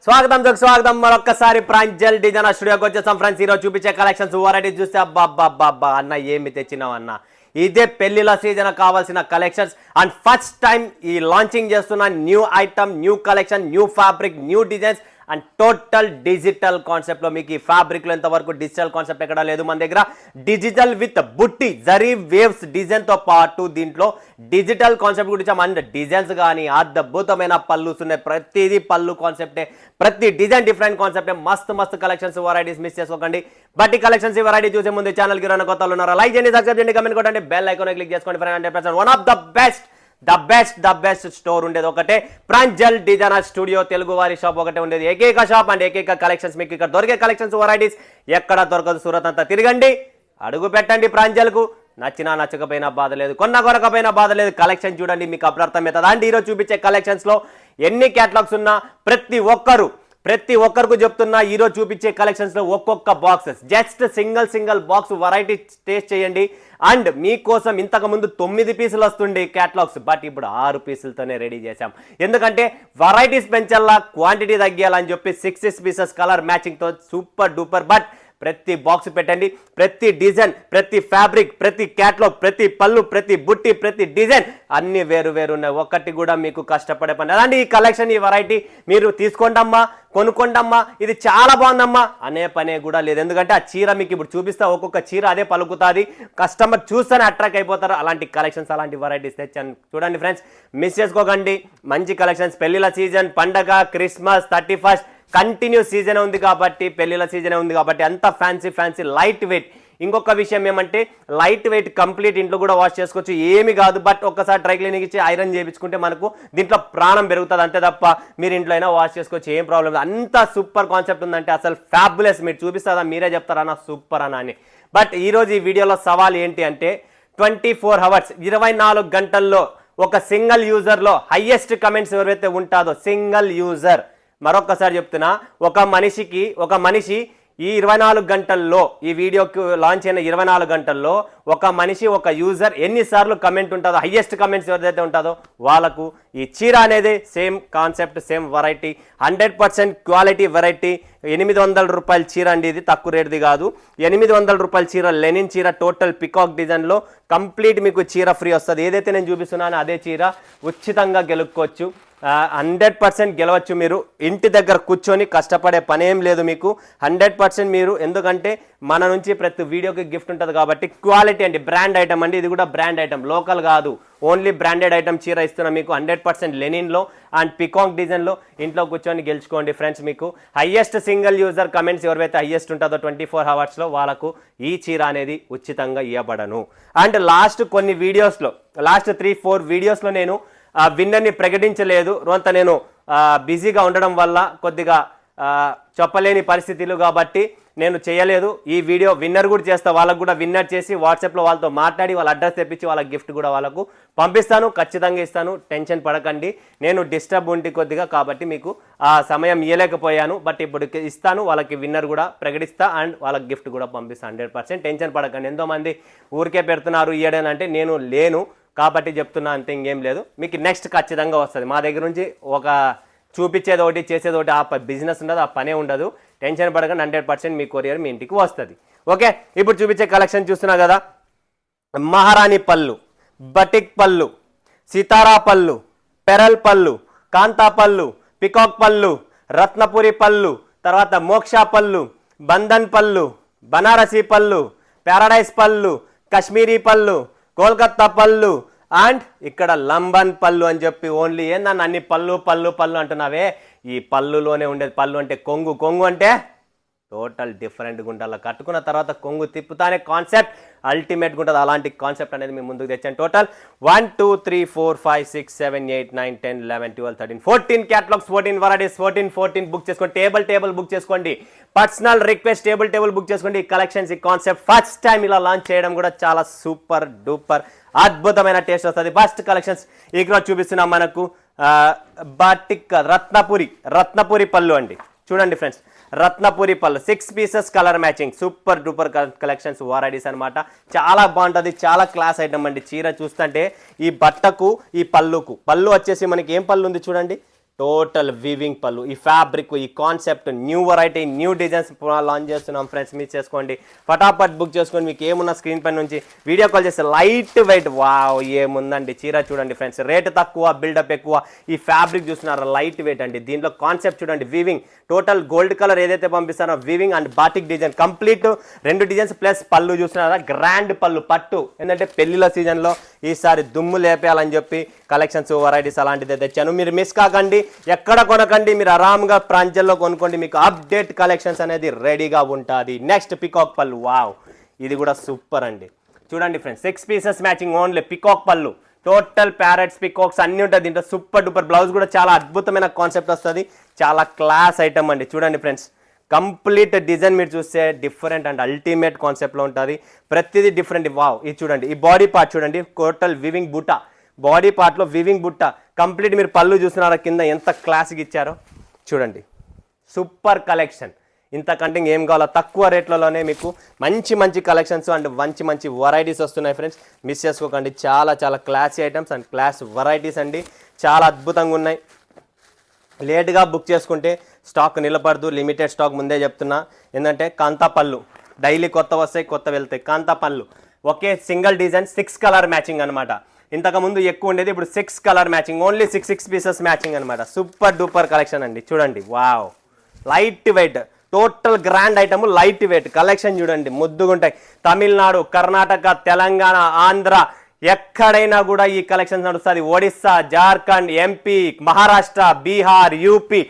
స్వాగతం మరొక్కసారి ప్రాంజల్ డిజైనర్ స్టూడియోకి వచ్చేసాం ఫ్రెండ్స్. ఈరోజు చూపించే కలెక్షన్స్ వెరైటీ చూస్తే అబ్బా అన్న ఏమి తెచ్చినావు అన్న. ఇదే పెళ్లిల సీజన్ కావాల్సిన కలెక్షన్స్ అండ్ ఫస్ట్ టైం ఈ లాంచింగ్ చేస్తున్న new item, new collection, new fabric, new designs and total digital కాన్సెప్ట్లో మీకు ఈ ఫ్యాబ్రిక్లో ఎంతవరకు డిజిటల్ కాన్సెప్ట్ ఎక్కడా లేదు. మన దగ్గర డిజిటల్ విత్ బుట్టి జరీ వేవ్స్ డిజైన్తో పాటు దీంట్లో డిజిటల్ కాన్సెప్ట్ గురించి అండ్ డిజైన్స్ కానీ అద్భుతమైన పళ్ళుస్ ఉన్నాయి. ప్రతిదీ పళ్ళు కాన్సెప్టే, ప్రతి డిజైన్ డిఫరెంట్ కాన్సెప్టే. మస్తు కలెక్షన్స్ వెరైటీస్ మిస్ చేసుకోకండి. బట్ ఈ కలెక్షన్స్ ఈ వెరైటీ చూసే ముందు ఛానల్కి ఎవరైనా కొత్త వాళ్ళు ఉన్నారా లైక్ చేయండి, సబ్స్క్రైబ్ చేయండి, కమెంట్ కొట్టండి, బెల్ ఐకాన్ క్లిక్ చేసుకోండి. Friend one of the best store ఉండేది ఒకటే ప్రాంజల్ డిజైనర్ స్టూడియో, తెలుగు వారి షాప్ ఒకటే ఉండేది. ఏకైక షాప్ అండ్ ఏకైక కలెక్షన్స్. మీకు ఇక్కడ దొరికే కలెక్షన్స్ వెరైటీస్ ఎక్కడ దొరకదు. సూరత్ అంతా తిరగండి, అడుగు పెట్టండి ప్రాంజల్కు. నచ్చినా నచ్చకపోయినా బాధ లేదు, కొనకపోయినా బాధ లేదు. కలెక్షన్ చూడండి, మీకు అప్పుడు అర్థమవుతుంది. అండ్ ఈరోజు చూపించే కలెక్షన్స్ లో ఎన్ని క్యాటలాగ్స్ ఉన్నా ప్రతి ఒక్కరికి చెప్తున్నా, ఈరోజు చూపించే కలెక్షన్స్ లో ఒక్కొక్క boxes just single box variety taste చేయండి. అండ్ మీకోసం ఇంతకు ముందు 9 పీసులు వస్తుండే క్యాటలాగ్స్, బట్ ఇప్పుడు 6 పీసులతోనే రెడీ చేశాం. ఎందుకంటే వెరైటీస్ పెంచాలా, క్వాంటిటీ తగ్గియాలని చెప్పి 6 పీసెస్ కలర్ మ్యాచింగ్ తో సూపర్ డూపర్. బట్ ప్రతి బాక్స్ పెట్టండి, ప్రతి డిజైన్, ప్రతి ఫ్యాబ్రిక్, ప్రతి క్యాటలాగ్, ప్రతి పళ్ళు, ప్రతి బుట్టి, ప్రతి డిజైన్ అన్ని వేరు ఉన్నాయి. ఒక్కటి కూడా మీకు కష్టపడే పని అలాంటి ఈ కలెక్షన్, ఈ వెరైటీ మీరు తీసుకోండమ్మా, కొనుక్కోండమ్మా, ఇది చాలా బాగుందమ్మా అనే పనే కూడా లేదు. ఎందుకంటే ఆ చీర మీకు ఇప్పుడు చూపిస్తా, ఒక్కొక్క చీర అదే పలుకుతుంది. కస్టమర్ చూస్తేనే అట్రాక్ట్ అయిపోతారు. అలాంటి కలెక్షన్స్, అలాంటి వెరైటీస్ తెచ్చాను. చూడండి ఫ్రెండ్స్, మిస్ చేసుకోకండి. మంచి కలెక్షన్స్. పెళ్లిల సీజన్, పండగ, క్రిస్మస్, 31st కంటిన్యూ సీజన్ ఉంది కాబట్టి, పెళ్లిల సీజన్ ఉంది కాబట్టి అంత ఫ్యాన్సీ లైట్ వెయిట్. ఇంకొక విషయం ఏమంటే లైట్ వెయిట్ కంప్లీట్ ఇంట్లో కూడా వాష్ చేసుకోవచ్చు, ఏమి కాదు. బట్ ఒక్కసారి డ్రై క్లీనింగ్ ఇచ్చి ఐరన్ చేయించుకుంటే మనకు దీంట్లో ప్రాణం పెరుగుతుంది. అంతే తప్ప మీరు ఇంట్లో అయినా వాష్ చేసుకోవచ్చు, ఏం ప్రాబ్లం లేదు. అంత సూపర్ కాన్సెప్ట్ ఉందంటే అసలు ఫ్యాబులస్. మీరు చూపిస్తారా, మీరే చెప్తారా సూపర్ అని. బట్ ఈరోజు ఈ వీడియోలో సవాల్ ఏంటి అంటే 24 hours 24 గంటల్లో ఒక సింగిల్ యూజర్లో హైయెస్ట్ కమెంట్స్ ఎవరైతే ఉంటారో సింగిల్ యూజర్, మరొకసారి చెప్తున్నా, ఒక మనిషి ఈ 24 గంటల్లో, ఈ వీడియోకి లాంచ్ అయిన 24 గంటల్లో ఒక మనిషి, ఒక యూజర్ ఎన్నిసార్లు కమెంట్ ఉంటుందో, హైయెస్ట్ కమెంట్స్ ఎవరైతే ఉంటుందో వాళ్ళకు ఈ చీర అనేది same concept, same variety, 100% quality variety. 800 రూపాయల చీర అండి, ఇది తక్కువ రేటుది కాదు. 800 రూపాయల చీర, లెనిన్ చీర, టోటల్ పికాక్ డిజైన్లో కంప్లీట్ మీకు చీర ఫ్రీ వస్తుంది. ఏదైతే నేను చూపిస్తున్నానో అదే చీర ఉచితంగా గెలుక్కోవచ్చు. 100% గెలవచ్చు. మీరు ఇంటి దగ్గర కూర్చొని కష్టపడే పనేం లేదు మీకు. 100% మీరు, ఎందుకంటే మన నుంచి ప్రతి వీడియోకి గిఫ్ట్ ఉంటుంది కాబట్టి. క్వాలిటీ అండి, బ్రాండ్ ఐటమ్ అండి, ఇది కూడా బ్రాండ్ ఐటమ్, లోకల్ కాదు, ఓన్లీ బ్రాండెడ్ ఐటమ్ చీర ఇస్తున్నా మీకు 100% లెనిన్లో అండ్ పికాక్ డిజైన్లో. ఇంట్లో కూర్చొని గెలుచుకోండి ఫ్రెండ్స్. మీకు హైయెస్ట్ సింగిల్ యూజర్ కమెంట్స్ ఎవరైతే హైయెస్ట్ ఉంటుందో 24 hours వాళ్ళకు ఈ చీర అనేది ఉచితంగా ఇవ్వబడను. అండ్ లాస్ట్ కొన్ని వీడియోస్లో, లాస్ట్ 3-4 వీడియోస్లో నేను విన్నర్ని ప్రకటించలేదు. రోంత నేను బిజీగా ఉండడం వల్ల కొద్దిగా చెప్పలేని పరిస్థితులు కాబట్టి నేను చేయలేదు. ఈ వీడియో విన్నర్ కూడా చేస్తా, వాళ్ళకు కూడా విన్నర్ చేసి వాట్సాప్లో వాళ్ళతో మాట్లాడి వాళ్ళ అడ్రస్ తెప్పించి వాళ్ళ గిఫ్ట్ కూడా వాళ్ళకు పంపిస్తాను, ఖచ్చితంగా ఇస్తాను. టెన్షన్ పడకండి. నేను డిస్టర్బ్ ఉంటే కొద్దిగా కాబట్టి మీకు ఆ సమయం ఇవ్వలేకపోయాను. బట్ ఇప్పుడు ఇస్తాను, వాళ్ళకి విన్నర్ కూడా ప్రకటిస్తా అండ్ వాళ్ళకి గిఫ్ట్ కూడా పంపిస్తాను 100%. టెన్షన్ పడకండి. ఎంతోమంది ఊరికే పెడుతున్నారు ఇయ్యడనంటే నేను లేను కాబట్టి చెప్తున్నా, అంతే, ఇంకేం లేదు. మీకు నెక్స్ట్ ఖచ్చితంగా వస్తుంది. మా దగ్గర నుంచి ఒక చూపించేది ఒకటి, చేసేది ఒకటి, ఆ బిజినెస్ ఉండదు, ఆ పనే ఉండదు. టెన్షన్ పడకండి. 100% మీ కొరియర్ మీ ఇంటికి వస్తుంది. ఓకే, ఇప్పుడు చూపించే కలెక్షన్ చూస్తున్నా కదా, మహారాణి పళ్ళు, బటిక్ పళ్ళు, సితారా పళ్ళు, పెరల్ పళ్ళు, కాంతా పళ్ళు, పికాక్ పళ్ళు, రత్నపురి పళ్ళు, తర్వాత మోక్ష పళ్ళు, బంధన్ పళ్ళు, బనారసి పళ్ళు, ప్యారడైజ్ పళ్ళు, కాశ్మీరీ పళ్ళు, కోల్కత్తా పళ్ళు అండ్ ఇక్కడ లంబన్ పళ్ళు అని చెప్పి. ఓన్లీ ఏందన్న అన్ని పళ్ళు అంటున్నావే, ఈ పళ్ళులోనే ఉండేది. పళ్ళు అంటే కొంగు అంటే టోటల్ డిఫరెంట్గా ఉంటుంది. కట్టుకున్న తర్వాత కొంగు తిప్పుతానే కాన్సెప్ట్ అల్టిమేట్గా ఉంటుంది. అలాంటి కాన్సెప్ట్ అనేది మేము ముందుకు తెచ్చాను. టోటల్ 1 2 3 4 5 6 7 8 9 10 11 12 13 14 క్యాటలాగ్స్, 14 వెరైటీస్, 14 బుక్ చేసుకోండి. టేబుల్ బుక్ చేసుకోండి. పర్సనల్ రిక్వెస్ట్, టేబుల్ బుక్ చేసుకోండి. ఈ కలెక్షన్స్, ఈ కాన్సెప్ట్ ఫస్ట్ టైం ఇలా లాంచ్ చేయడం కూడా చాలా సూపర్ డూపర్ అద్భుతమైన టేస్ట్ వస్తుంది. ఫస్ట్ కలెక్షన్స్ ఇక్కడ చూపిస్తున్నాం మనకు బాటిక్ రత్నపురి పళ్ళు అండి. చూడండి ఫ్రెండ్స్, రత్నపురి పళ్ళు 6 pieces colour matching, super duper collections varieties అనమాట. చాలా బాగుంటుంది, చాలా క్లాస్ ఐటమ్ అండి. చీర చూస్తుంటే ఈ బట్టకు, ఈ పళ్ళు వచ్చేసి మనకి ఏం పళ్ళు ఉంది చూడండి, టోటల్ వీవింగ్ పళ్ళు. ఈ ఫ్యాబ్రిక్, ఈ concept, new variety, new designs launch చేస్తున్నాం ఫ్రెండ్స్. మిస్ చేసుకోండి, ఫటాఫట్ బుక్ చేసుకోండి. మీకు ఏమున్నా స్క్రీన్ పై నుంచి వీడియో కాల్ చేస్తే లైట్ వెయిట్. వావ్, ఏముందండి చీర చూడండి ఫ్రెండ్స్. రేట్ తక్కువ, బిల్డప్ ఎక్కువ. ఈ ఫ్యాబ్రిక్ చూస్తున్నారా, లైట్ వెయిట్ అండి. దీంట్లో కాన్సెప్ట్ చూడండి, వీవింగ్, టోటల్ గోల్డ్ కలర్ ఏదైతే పంపిస్తారో weaving and batik design complete 2 designs plus పళ్ళు చూస్తున్నారా, గ్రాండ్ పళ్ళు పట్టు. ఎందుకంటే పెళ్లిల సీజన్లో ఈసారి దుమ్ము లేపేయాలని చెప్పి కలెక్షన్స్, వెరైటీస్ అలాంటిది తెచ్చాను. మీరు మిస్ కాకండి, ఎక్కడ కొనకండి, మీరు ఆరామ్గా ప్రాంజల్లో కొనుక్కోండి. మీకు అప్డేట్ కలెక్షన్స్ అనేది రెడీగా ఉంటుంది. నెక్స్ట్ పికాక్ పళ్ళు. వావ్, ఇది కూడా సూపర్ అండి. చూడండి friends, 6 pieces matching only peacock పళ్ళు. టోటల్ ప్యారెట్స్, పికాక్స్ అన్నీ ఉంటాయి దీంట్లో. సూపర్ డూపర్ బ్లౌజ్ కూడా చాలా అద్భుతమైన కాన్సెప్ట్ వస్తుంది. చాలా క్లాస్ ఐటమ్ అండి. చూడండి ఫ్రెండ్స్, కంప్లీట్ డిజైన్ మీరు చూస్తే డిఫరెంట్ అండ్ అల్టిమేట్ కాన్సెప్ట్లో ఉంటుంది. ప్రతిదీ డిఫరెంట్. వావ్, ఇది చూడండి, ఈ బాడీ పార్ట్ చూడండి, టోటల్ వివింగ్ బుట్ట. బాడీ పార్ట్లో వివింగ్ బుట్ట కంప్లీట్. మీరు పళ్ళు చూస్తున్నారా కింద ఎంత క్లాస్గా ఇచ్చారో చూడండి. Super collection. ఇంతకంటే ఏం కావాలో తక్కువ రేట్లలోనే మీకు మంచి మంచి కలెక్షన్స్ అండ్ మంచి మంచి వెరైటీస్ వస్తున్నాయి ఫ్రెండ్స్. మిస్ చేసుకోకండి. చాలా చాలా classy items and class varieties అండి. చాలా అద్భుతంగా ఉన్నాయి. లేట్గా బుక్ చేసుకుంటే స్టాక్ నిలబడదు. లిమిటెడ్ స్టాక్ ముందే చెప్తున్నా. ఏంటంటే కాంతా పళ్ళు డైలీ కొత్త వస్తాయి, కొత్త వెళ్తాయి. కాంతా పళ్ళు ఒకే సింగిల్ డిజైన్ 6 కలర్ మ్యాచింగ్ అనమాట. ఇంతకుముందు ఎక్కువ ఉండేది, ఇప్పుడు 6 colour matching. Only 6 pieces matching అనమాట. సూపర్ డూపర్ కలెక్షన్ అండి. చూడండి, wow, light weight, total grand item, light weight collection చూడండి, ముద్దుగుంటాయి. తమిళనాడు, కర్ణాటక, తెలంగాణ, ఆంధ్ర ఎక్కడైనా కూడా ఈ కలెక్షన్ నడుస్తుంది. Odisha, Jharkhand, MP, Maharashtra, Bihar, UP,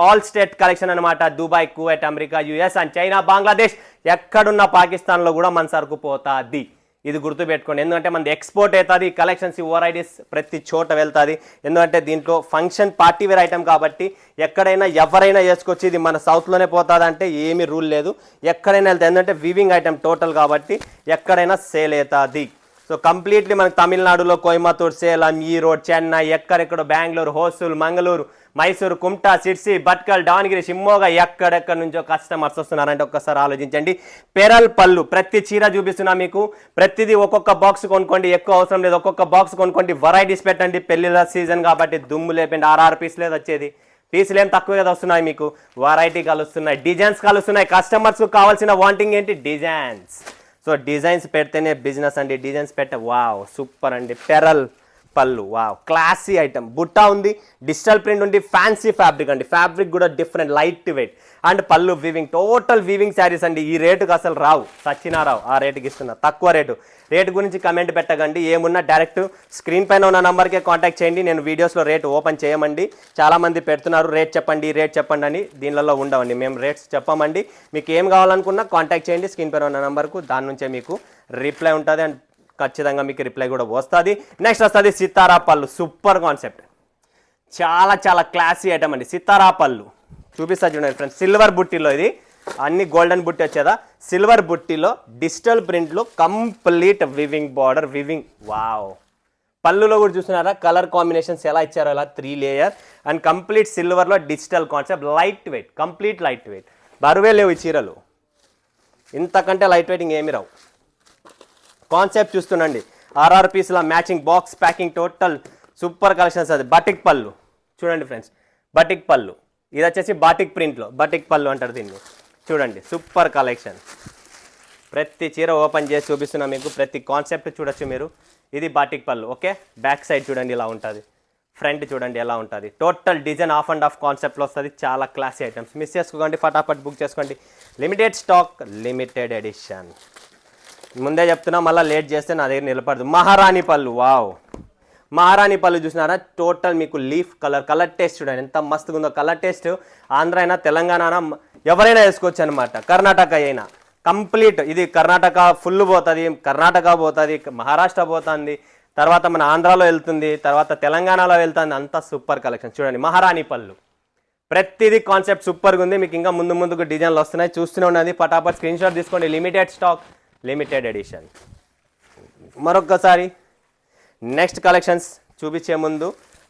all state collection అనమాట. Dubai, Kuwait, America, US and China, Bangladesh, ఎక్కడున్న పాకిస్తాన్లో కూడా మన సరుకు పోతుంది. ఇది గుర్తుపెట్టుకోండి. ఎందుకంటే మనది ఎక్స్పోర్ట్ అవుతుంది. కలెక్షన్స్, వెరైటీస్ ప్రతి చోట వెళ్తుంది. ఎందుకంటే దీంట్లో ఫంక్షన్ పార్టీ వేర్ ఐటమ్ కాబట్టి ఎక్కడైనా ఎవరైనా వేసుకోవచ్చు. ఇది మన సౌత్లోనే పోతుంది అంటే ఏమీ రూల్ లేదు, ఎక్కడైనా వెళ్తుంది. ఎందుకంటే వివింగ్ ఐటమ్ టోటల్ కాబట్టి ఎక్కడైనా సేల్ అవుతుంది. సో కంప్లీట్లీ మనకు తమిళనాడులో కోయంబత్తూర్, సేలం, ఈరోడ్, చెన్నై, ఎక్కడెక్కడో బెంగళూరు, హోసూల్, మంగళూరు, మైసూరు, కుమ్టా, సిర్సి, భట్కల్, దావణగిరి, షిమ్మోగా ఎక్కడెక్కడి నుంచో కస్టమర్స్ వస్తున్నారంటే ఒక్కసారి ఆలోచించండి. పెరల్ పళ్ళు ప్రతి చీర చూపిస్తున్నా మీకు. ప్రతిదీ ఒక్కొక్క బాక్స్ కొనుక్కోండి, ఎక్కువ అవసరం లేదు. ఒక్కొక్క బాక్స్ కొనుక్కోండి, వెరైటీస్ పెట్టండి. పెళ్లిల సీజన్ కాబట్టి దుమ్ము లేపండి. 6 పీస్ లేదు వచ్చేది. పీసులు ఏం తక్కువ కదా వస్తున్నాయి మీకు. Variety కలుస్తున్నాయి, designs కలుస్తున్నాయి. కస్టమర్స్కు కావాల్సిన వాంటింగ్ ఏంటి? డిజైన్స్. సో డిజైన్స్ పెడితేనే బిజినెస్ అండి. డిజైన్స్ పెట్టే వావ్ సూపర్ అండి. పెరల్ పళ్ళు, వావ్, క్లాసీ ఐటమ్. బుట్టా ఉంది, డిజిటల్ ప్రింట్ ఉంది, ఫ్యాన్సీ ఫ్యాబ్రిక్ అండి. ఫ్యాబ్రిక్ కూడా డిఫరెంట్, లైట్ వెయిట్ అండ్ పళ్ళు వీవింగ్, టోటల్ వీవింగ్ శారీస్ అండి. ఈ రేటుకి అసలు రావు, సచ్చినా రావు. ఆ రేటుకి ఇస్తున్నా, తక్కువ రేటు గురించి కమెంట్ పెట్టకండి. ఏమున్నా డైరెక్ట్ స్క్రీన్ పైన ఉన్న నెంబర్కే కాంటాక్ట్ చేయండి. నేను వీడియోస్లో రేట్ ఓపెన్ చేయమండి. చాలామంది పెడుతున్నారు రేట్ చెప్పండి అని. దీనిలో ఉండవండి, మేము రేట్స్ చెప్పమండి. మీకు ఏం కావాలనుకున్నా కాంటాక్ట్ చేయండి స్క్రీన్ పైన ఉన్న నెంబర్కు. దాని నుంచే మీకు రిప్లై ఉంటుంది అండ్ ఖచ్చితంగా మీకు రిప్లై కూడా వస్తుంది. నెక్స్ట్ వస్తుంది సితారా పళ్ళు. సూపర్ కాన్సెప్ట్, చాలా చాలా క్లాసీ ఐటమ్ అండి. సితారా పళ్ళు చూపిస్తా చూడండి ఫ్రెండ్స్. సిల్వర్ బుట్టిలో, ఇది అన్ని గోల్డెన్ బుట్టి వచ్చేదా, సిల్వర్ బుట్టిలో డిజిటల్ ప్రింట్లో complete weaving border, weaving. Wow, పళ్ళులో కూడా చూస్తున్నారా కలర్ కాంబినేషన్స్ ఎలా ఇచ్చారో, అలా 3 లేయర్ అండ్ కంప్లీట్ సిల్వర్లో digital concept. Light weight, complete light weight. బరువే లేవు ఈ చీరలు, ఇంతకంటే లైట్ వెయిటింగ్ ఏమి రావు. కాన్సెప్ట్ చూస్తుండండి. 6 పీసుల matching box packing, total super collections. అది బటిక్ పళ్ళు చూడండి ఫ్రెండ్స్. బటిక్ పళ్ళు, ఇది వచ్చేసి బాటిక్ ప్రింట్లో బటిక్ పళ్ళు అంటారు దీన్ని. చూడండి, సూపర్ కలెక్షన్. ప్రతి చీర ఓపెన్ చేసి చూపిస్తున్నా మీకు. ప్రతి కాన్సెప్ట్ చూడొచ్చు మీరు. ఇది బాటిక్ పళ్ళు. ఓకే, బ్యాక్ సైడ్ చూడండి ఇలా ఉంటుంది, ఫ్రంట్ చూడండి ఎలా ఉంటుంది. Total design of and of కాన్సెప్ట్లో వస్తుంది. చాలా క్లాసీ ఐటమ్స్. మిస్ చేసుకోండి, ఫటాఫట్ బుక్ చేసుకోండి. Limited stock, limited edition. ముందే చెప్తున్నా, మళ్ళీ లేట్ చేస్తే నా దగ్గర నిలబడదు. మహారాణి పళ్ళు, వావ్, మహారాణి పళ్ళు చూసినారా, టోటల్ మీకు లీఫ్ కలర్ టేస్ట్ చూడండి ఎంత మస్తుగా ఉందో. కలర్ టేస్ట్ ఆంధ్ర అయినా తెలంగాణ అయినా ఎవరైనా వేసుకోవచ్చు అనమాట. కర్ణాటక అయినా కంప్లీట్. ఇది కర్ణాటక ఫుల్ పోతుంది, కర్ణాటక పోతుంది, మహారాష్ట్ర పోతుంది, తర్వాత మన ఆంధ్రాలో వెళ్తుంది, తర్వాత తెలంగాణలో వెళ్తుంది. అంతా సూపర్ కలెక్షన్. చూడండి, మహారాణి పళ్ళు ప్రతిదీ కాన్సెప్ట్ సూపర్గా ఉంది. మీకు ఇంకా ముందుకు డిజైన్లు వస్తున్నాయి, చూస్తూనే ఉన్నది. ఫటాఫట్ స్క్రీన్ షాట్ తీసుకోండి. Limited stock, limited edition. మరొక్కసారి నెక్స్ట్ కలెక్షన్స్ చూపించే ముందు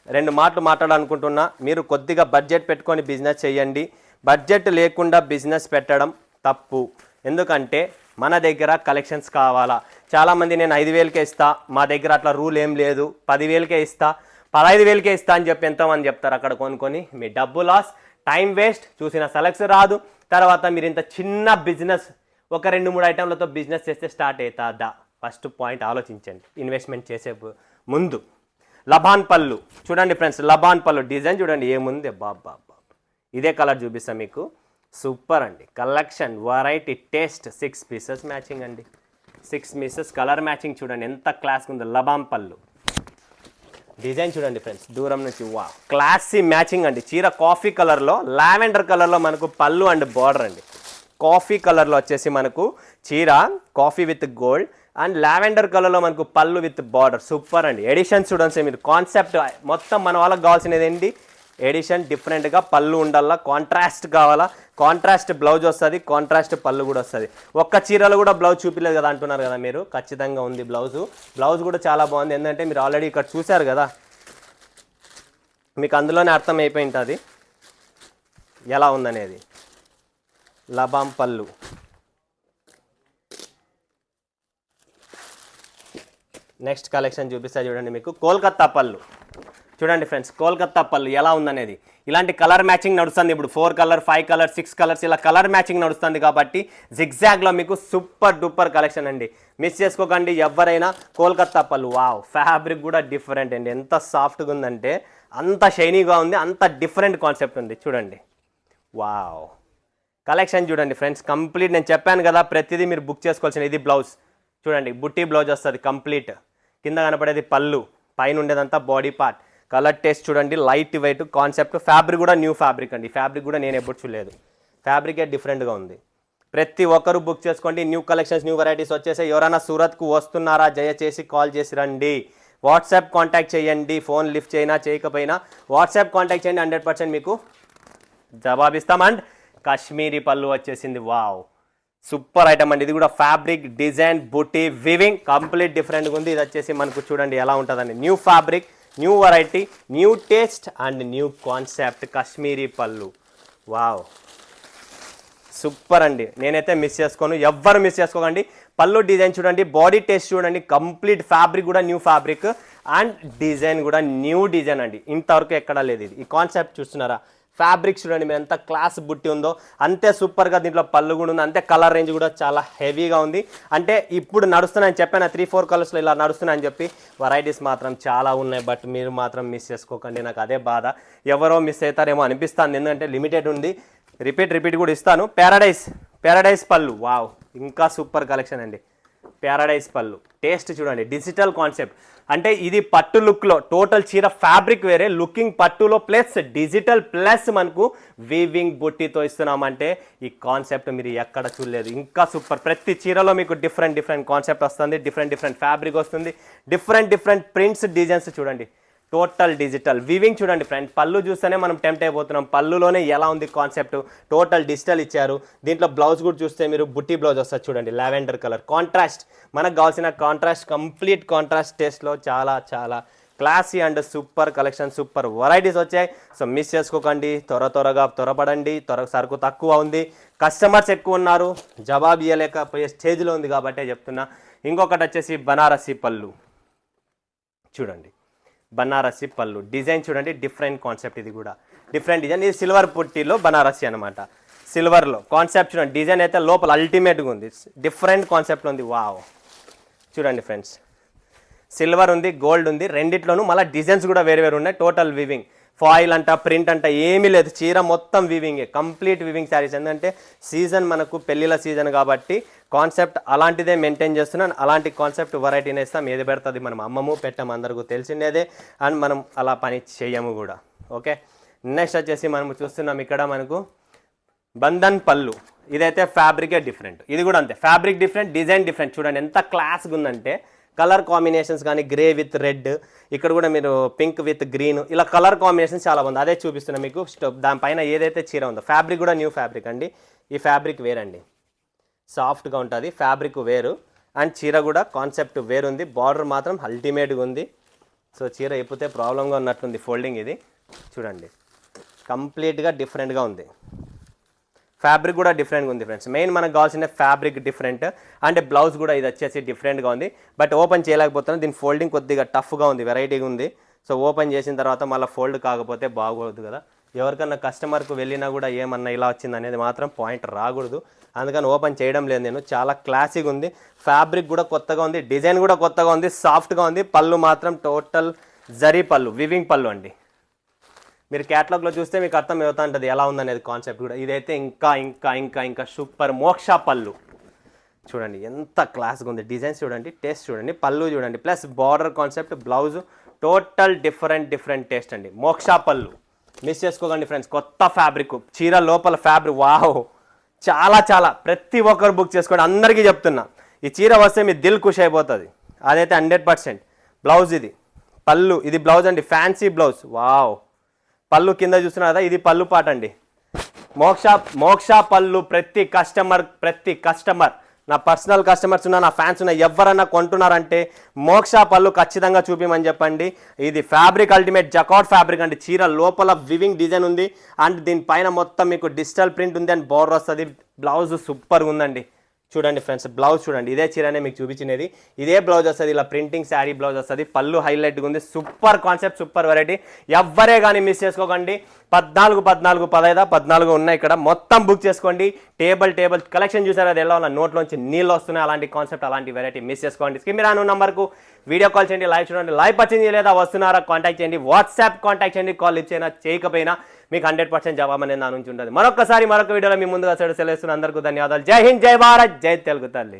2 మాటలు మాట్లాడాలనుకుంటున్నా. మీరు కొద్దిగా బడ్జెట్ పెట్టుకొని బిజినెస్ చేయండి. బడ్జెట్ లేకుండా బిజినెస్ పెట్టడం తప్పు. ఎందుకంటే మన దగ్గర కలెక్షన్స్ కావాలా. చాలామంది నేను 5,000కే ఇస్తా, మా దగ్గర అట్లా రూల్ ఏం లేదు, 10,000కే ఇస్తా, 15,000కే ఇస్తా అని చెప్పి ఎంతోమంది చెప్తారు అక్కడ కొనుక్కొని. మీ డబ్బు లాస్, టైం వేస్ట్, చూసిన సెలెక్ట్స్ రాదు. తర్వాత మీరు ఇంత చిన్న బిజినెస్ ఒక 2-3 ఐటెంలతో బిజినెస్ చేస్తే స్టార్ట్ అవుతుందా? ఫస్ట్ పాయింట్ ఆలోచించండి ఇన్వెస్ట్మెంట్ చేసే ముందు. లబాన్ పళ్ళు చూడండి ఫ్రెండ్స్, లబాన్ పళ్ళు డిజైన్ చూడండి ఏముంది బాబా. ఇదే కలర్ చూపిస్తాను మీకు. సూపర్ అండి, collection, variety, taste. 6 pieces matching అండి, 6 పీసెస్ కలర్ మ్యాచింగ్. చూడండి ఎంత క్లాస్గా ఉందో. లబాన్ పళ్ళు డిజైన్ చూడండి ఫ్రెండ్స్, దూరం నుంచి వా క్లాసీ మ్యాచింగ్ అండి. చీర కాఫీ కలర్లో, లావెండర్ కలర్లో మనకు పళ్ళు అండ్ బార్డర్ అండి. కాఫీ కలర్లో వచ్చేసి మనకు చీర coffee with gold and lavender కలర్లో మనకు పళ్ళు విత్ బార్డర్. సూపర్ అండి. ఎడిషన్ చూడండి మీరు, కాన్సెప్ట్ మొత్తం మన వాళ్ళకి కావాల్సినది ఏంటి? ఎడిషన్ డిఫరెంట్గా పళ్ళు ఉండాలా, కాంట్రాస్ట్ కావాలా, కాంట్రాస్ట్ బ్లౌజ్ వస్తుంది, కాంట్రాస్ట్ పళ్ళు కూడా వస్తుంది. ఒక్క చీరలో కూడా బ్లౌజ్ చూపించలేదు కదా అంటున్నారు కదా మీరు, ఖచ్చితంగా ఉంది బ్లౌజ్ కూడా చాలా బాగుంది. ఎందుకంటే మీరు ఆల్రెడీ ఇక్కడ చూశారు కదా, మీకు అందులోనే అర్థం అయిపోయి ఉంటుంది ఎలా ఉందనేది. లబాం పళ్ళు, నెక్స్ట్ కలెక్షన్ చూపిస్తా చూడండి మీకు. కోల్కత్తా పళ్ళు చూడండి ఫ్రెండ్స్, కోల్కత్తా పళ్ళు ఎలా ఉందనేది. ఇలాంటి కలర్ మ్యాచింగ్ నడుస్తుంది ఇప్పుడు. 4 కలర్, 5 కలర్, 6 కలర్స్ ఇలా కలర్ మ్యాచింగ్ నడుస్తుంది కాబట్టి జిగ్జాగ్లో మీకు సూపర్ డూపర్ కలెక్షన్ అండి. మిస్ చేసుకోకండి ఎవరైనా. కోల్కత్తా పళ్ళు వావ్, ఫ్యాబ్రిక్ కూడా డిఫరెంట్ అండి. ఎంత సాఫ్ట్గా ఉందంటే అంత షైనీగా ఉంది, అంత డిఫరెంట్ కాన్సెప్ట్ ఉంది చూడండి. వావ్, కలెక్షన్ చూడండి ఫ్రెండ్స్, కంప్లీట్. నేను చెప్పాను కదా ప్రతిదీ మీరు బుక్ చేసుకోవాల్సిన. ఇది బ్లౌజ్ చూడండి, బుట్టి బ్లౌజ్ వస్తుంది కంప్లీట్. కింద కనపడేది పళ్ళు, పైన ఉండేదంతా బాడీ పార్ట్. కలర్ టేస్ట్ చూడండి, లైట్ వెయిట్ కాన్సెప్ట్. ఫ్యాబ్రిక్ కూడా న్యూ ఫ్యాబ్రిక్ అండి. ఫ్యాబ్రిక్ కూడా నేను ఎప్పుడు చూడలేదు, ఫ్యాబ్రికే డిఫరెంట్గా ఉంది. ప్రతి ఒక్కరు బుక్ చేసుకోండి. న్యూ కలెక్షన్స్, న్యూ వెరైటీస్ వచ్చేసాయి. ఎవరైనా సూరత్కు వస్తున్నారా దయచేసి కాల్ చేసి రండి. వాట్సాప్ కాంటాక్ట్ చేయండి. ఫోన్ లిఫ్ట్ చేయనా చేయకపోయినా వాట్సాప్ కాంటాక్ట్ చేయండి, 100% మీకు జవాబిస్తాం. అండ్ కాశ్మీరీ పళ్ళు వచ్చేసింది. వావ్, సూపర్ ఐటమ్ అండి. ఇది కూడా ఫ్యాబ్రిక్, డిజైన్, బుటీ, వివింగ్ కంప్లీట్ డిఫరెంట్గా ఉంది. ఇది వచ్చేసి మనకు చూడండి ఎలా ఉంటుందండి. New fabric, new variety, new taste and new concept. Kashmiri పళ్ళు వావ్, సూపర్ అండి. నేనైతే మిస్ చేసుకోను, ఎవ్వరు మిస్ చేసుకోకండి. పళ్ళు డిజైన్ చూడండి, బాడీ టేస్ట్ చూడండి, కంప్లీట్ ఫ్యాబ్రిక్ కూడా న్యూ ఫ్యాబ్రిక్ అండ్ డిజైన్ కూడా న్యూ డిజైన్ అండి. ఇంతవరకు ఎక్కడా లేదు ఇది. ఈ కాన్సెప్ట్ చూస్తున్నారా? ఫ్యాబ్రిక్ చూడండి మీరు ఎంత క్లాస్ బుట్టి ఉందో అంతే సూపర్గా దీంట్లో పళ్ళు కూడా ఉంది. అంతే కలర్ రేంజ్ కూడా చాలా హెవీగా ఉంది. అంటే ఇప్పుడు నడుస్తున్నాయని చెప్పాను 3-4 కలర్స్లో ఇలా నడుస్తున్నాయని చెప్పి. వెరైటీస్ మాత్రం చాలా ఉన్నాయి, బట్ మీరు మాత్రం మిస్ చేసుకోకండి. నాకు అదే బాధ, ఎవరో మిస్ అవుతారేమో అనిపిస్తుంది. ఎందుకంటే లిమిటెడ్ ఉంది. రిపీట్ కూడా ఇస్తాను. ప్యారడైజ్ పళ్ళు వావ్, ఇంకా సూపర్ కలెక్షన్ అండి. ప్యారడైజ్ పళ్ళు టేస్ట్ చూడండి, డిజిటల్ కాన్సెప్ట్. అంటే ఇది పట్టు లుక్లో టోటల్ చీర ఫ్యాబ్రిక్ వేరే, లుకింగ్ పట్టులో ప్లస్ డిజిటల్ ప్లస్ మనకు వీవింగ్ బుట్టితో ఇస్తున్నామంటే ఈ కాన్సెప్ట్ మీరు ఎక్కడ చూడలేదు. ఇంకా సూపర్. ప్రతి చీరలో మీకు డిఫరెంట్ కాన్సెప్ట్ వస్తుంది, డిఫరెంట్ ఫ్యాబ్రిక్ వస్తుంది, డిఫరెంట్ ప్రింట్స్, డిజైన్స్ చూడండి. టోటల్ డిజిటల్ వీవింగ్ చూడండి ఫ్రెండ్. పళ్ళు చూస్తేనే మనం టెంప్ట్ అయిపోతున్నాం. పళ్ళులోనే ఎలా ఉంది కాన్సెప్ట్, టోటల్ డిజిటల్ ఇచ్చారు. దీంట్లో బ్లౌజ్ కూడా చూస్తే మీరు బుట్టి బ్లౌజ్ వస్తుంది చూడండి, లావెండర్ కలర్ కాంట్రాస్ట్. మనకు కావాల్సిన కాంట్రాస్ట్, కంప్లీట్ కాంట్రాస్ట్ టేస్ట్లో చాలా classy and super collection, super varieties వచ్చాయి. సో మిస్ చేసుకోకండి, త్వరపడండి. సరుకు తక్కువ ఉంది, కస్టమర్స్ ఎక్కువ ఉన్నారు, జవాబు ఇవ్వలేకపోయే స్టేజ్లో ఉంది కాబట్టే చెప్తున్నా. ఇంకొకటి వచ్చేసి బనారసి పళ్ళు చూడండి. బనారసి పళ్ళు డిజైన్ చూడండి, డిఫరెంట్ కాన్సెప్ట్. ఇది కూడా డిఫరెంట్ డిజైన్. ఇది సిల్వర్ పుట్టిలో బనారసి అనమాట. సిల్వర్లో కాన్సెప్ట్ చూడండి, డిజైన్ అయితే లోపల అల్టిమేట్గా ఉంది, డిఫరెంట్ కాన్సెప్ట్లో ఉంది. వావ్ చూడండి ఫ్రెండ్స్, సిల్వర్ ఉంది, గోల్డ్ ఉంది, రెండిట్లోనూ మళ్ళీ డిజైన్స్ కూడా వేరు ఉన్నాయి. టోటల్ వివింగ్, ఫాయిల్ అంట, ప్రింట్ అంట ఏమీ లేదు. చీర మొత్తం వివింగే, కంప్లీట్ వివింగ్ శారీస్. ఎందుకంటే సీజన్ మనకు పెళ్ళిళ్ళ సీజన్ కాబట్టి కాన్సెప్ట్ అలాంటిదే మెయింటైన్ చేస్తున్నాను. అలాంటి కాన్సెప్ట్ వెరైటీని ఇస్తాం. ఏది పెడుతుంది మనం అమ్మము పెట్టాము, అందరికీ తెలిసిందేదే. అండ్ మనం అలా పని చేయము కూడా. ఓకే, నెక్స్ట్ వచ్చేసి మనం చూస్తున్నాం ఇక్కడ మనకు బంధన్ పళ్ళు. ఇదైతే ఫ్యాబ్రికే డిఫరెంట్, ఇది కూడా అంతే ఫ్యాబ్రిక్ డిఫరెంట్, డిజైన్ డిఫరెంట్. చూడండి ఎంత క్లాస్గా ఉందంటే కలర్ కాంబినేషన్స్ కానీ గ్రే విత్ రెడ్, ఇక్కడ కూడా మీరు పింక్ విత్ గ్రీన్, ఇలా కలర్ కాంబినేషన్స్ చాలా బాగుంది. అదే చూపిస్తున్నా మీకు. దానిపైన ఏదైతే చీర ఉందో ఫ్యాబ్రిక్ కూడా న్యూ ఫ్యాబ్రిక్ అండి. ఈ ఫ్యాబ్రిక్ వేరండి, సాఫ్ట్గా ఉంటుంది, ఫ్యాబ్రిక్ వేరు అండ్ చీర కూడా కాన్సెప్ట్ వేరుంది. బార్డర్ మాత్రం అల్టిమేట్గా ఉంది. సో చీర ఎప్పితే ప్రాబ్లంగా ఉన్నట్టుంది ఫోల్డింగ్. ఇది చూడండి కంప్లీట్గా డిఫరెంట్గా ఉంది. ఫ్యాబ్రిక్ కూడా డిఫరెంట్గా ఉంది ఫ్రెండ్స్. మెయిన్ మనకు కావాల్సిన ఫ్యాబ్రిక్ డిఫరెంట్ అంటే బ్లౌజ్ కూడా ఇది వచ్చేసి డిఫరెంట్గా ఉంది. బట్ ఓపెన్ చేయలేకపోతున్నాను, దీని ఫోల్డింగ్ కొద్దిగా టఫ్గా ఉంది, వెరైటీగా ఉంది. సో ఓపెన్ చేసిన తర్వాత మళ్ళీ ఫోల్డ్ కాకపోతే బాగోదు కదా, ఎవరికన్నా కస్టమర్కు వెళ్ళినా కూడా ఏమన్నా ఇలా వచ్చింది అనేది మాత్రం పాయింట్ రాకూడదు. అందుకని ఓపెన్ చేయడం లేదు నేను. చాలా క్లాసిక్ ఉంది, ఫ్యాబ్రిక్ కూడా కొత్తగా ఉంది, డిజైన్ కూడా కొత్తగా ఉంది, సాఫ్ట్గా ఉంది. పళ్ళు మాత్రం టోటల్ జరీ పళ్ళు, వివింగ్ పళ్ళు అండి. మీరు క్యాటలాగ్లో చూస్తే మీకు అర్థం అవుతా ఉంటుంది ఎలా ఉందనేది కాన్సెప్ట్ కూడా. ఇదైతే ఇంకా ఇంకా ఇంకా ఇంకా సూపర్ మోక్ష పళ్ళు చూడండి, ఎంత క్లాస్గా ఉంది. డిజైన్స్ చూడండి, టేస్ట్ చూడండి, పళ్ళు చూడండి, plus border concept, blouse total different taste అండి. మోక్ష పళ్ళు మిస్ చేసుకోకండి ఫ్రెండ్స్. కొత్త ఫ్యాబ్రిక్, చీర లోపల ఫ్యాబ్రిక్ వావ్, చాలా ప్రతి ఒక్కరు బుక్ చేసుకోండి. అందరికీ చెప్తున్నా, ఈ చీర వస్తే మీ దిల్ ఖుషి అయిపోతుంది. అదైతే 100%. బ్లౌజ్ ఇది, పళ్ళు ఇది బ్లౌజ్ అండి, ఫ్యాన్సీ బ్లౌజ్ వావ్. పళ్ళు కింద చూస్తున్నారు కదా, ఇది పళ్ళు పాట అండి. మోక్ష పళ్ళు ప్రతి కస్టమర్ నా పర్సనల్ కస్టమర్స్ ఉన్నా, నా ఫ్యాన్స్ ఉన్నా, ఎవరన్నా కొంటున్నారంటే మోక్ష పళ్ళు ఖచ్చితంగా చూపిమని చెప్పండి. ఇది ఫ్యాబ్రిక్ అల్టిమేట్ జకార్డ్ ఫ్యాబ్రిక్ అండి. చీర లోపల వివింగ్ డిజైన్ ఉంది అండ్ దీనిపైన మొత్తం మీకు డిజిటల్ ప్రింట్ ఉంది అండ్ బోర్డర్ వస్తుంది. బ్లౌజ్ సూపర్గా ఉందండి. చూడండి ఫ్రెండ్స్, బ్లౌజ్ చూడండి, ఇదే చీరనే మీకు చూపించినది. ఇదే బ్లౌజ్ వస్తుంది, ఇలా ప్రింటింగ్ శారీ బ్లౌజ్ వస్తుంది. పళ్ళు హైలైట్గా ఉంది, సూపర్ కాన్సెప్ట్, సూపర్ వెరైటీ. ఎవ్వరే కానీ మిస్ చేసుకోకండి. 14, 15 ఉన్నాయి ఇక్కడ, మొత్తం బుక్ చేసుకోండి. టేబుల్ కలెక్షన్ చూసారు, అది ఎలా ఉన్న నోట్లోంచి నీళ్ళు వస్తున్నాయి. అలాంటి కాన్సెప్ట్, అలాంటి వెరైటీ మిస్ చేసుకోండి. స్క్రీన్ మీద నంబర్కు వీడియో కాల్ చేయండి, లైవ్ చూడండి. లైవ్ వచ్చింది లేదా వస్తున్నారా కాంటాక్ట్ చేయండి, వాట్సాప్ కాంటాక్ట్ చేయండి. కాల్ ఇచ్చేనా చేయకపోయినా మీకు 100% జవాబు అనేది నా నుంచి ఉంటుంది. మరొక వీడియోలో మీ ముందుగా సెలవుస్తున్నాను. అందరికీ ధన్యవాదాలు. జై హింద్, జై భారత్, జై తెలుగు తల్లి.